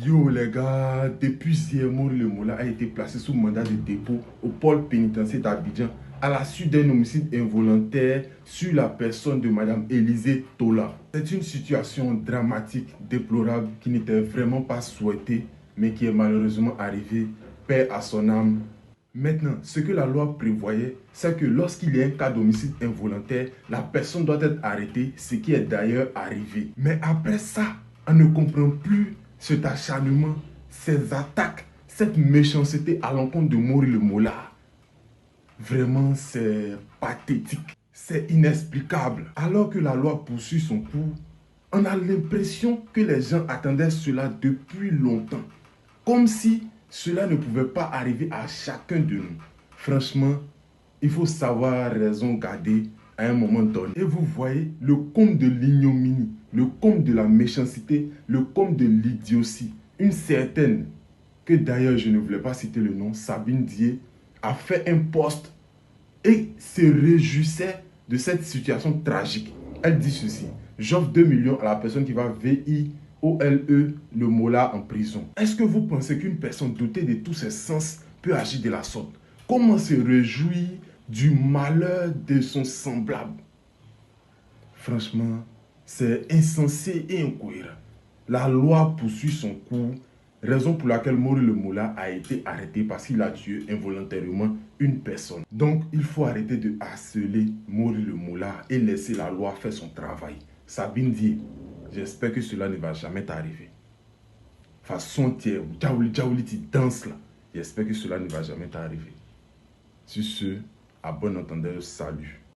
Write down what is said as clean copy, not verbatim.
Yo les gars, depuis hier, Mori Le Mola a été placé sous mandat de dépôt au pôle pénitentiaire d'Abidjan à la suite d'un homicide involontaire sur la personne de Madame Élisée Tola. C'est une situation dramatique, déplorable, qui n'était vraiment pas souhaitée, mais qui est malheureusement arrivée. Paix à son âme. Maintenant, ce que la loi prévoyait, c'est que lorsqu'il y a un cas d'homicide involontaire, la personne doit être arrêtée, ce qui est d'ailleurs arrivé. Mais après ça, on ne comprend plus cet acharnement, ces attaques, cette méchanceté à l'encontre de Mori Le Mola. Vraiment, c'est pathétique, c'est inexplicable. Alors que la loi poursuit son cours, on a l'impression que les gens attendaient cela depuis longtemps. Comme si cela ne pouvait pas arriver à chacun de nous. Franchement, il faut savoir raison garder à un moment donné. Et vous voyez le comble de l'ignominie, le comble de la méchanceté, le comble de l'idiotie. Une certaine, que d'ailleurs je ne voulais pas citer le nom, Sabine Dié, a fait un post et se réjouissait de cette situation tragique. Elle dit ceci: j'offre 2 millions à la personne qui va VIOLE Le Mola en prison. Est-ce que vous pensez qu'une personne dotée de tous ses sens peut agir de la sorte? Comment se réjouir du malheur de son semblable? Franchement, c'est insensé et incohérent. La loi poursuit son cours, raison pour laquelle Mori Le Mola a été arrêté parce qu'il a tué involontairement une personne. Donc, il faut arrêter de harceler Mori Le Mola et laisser la loi faire son travail. Sabine dit, j'espère que cela ne va jamais t'arriver. Façon tiers, Djaouli, tu danses là. J'espère que cela ne va jamais t'arriver. Sur ce, à bon entendeur, salut.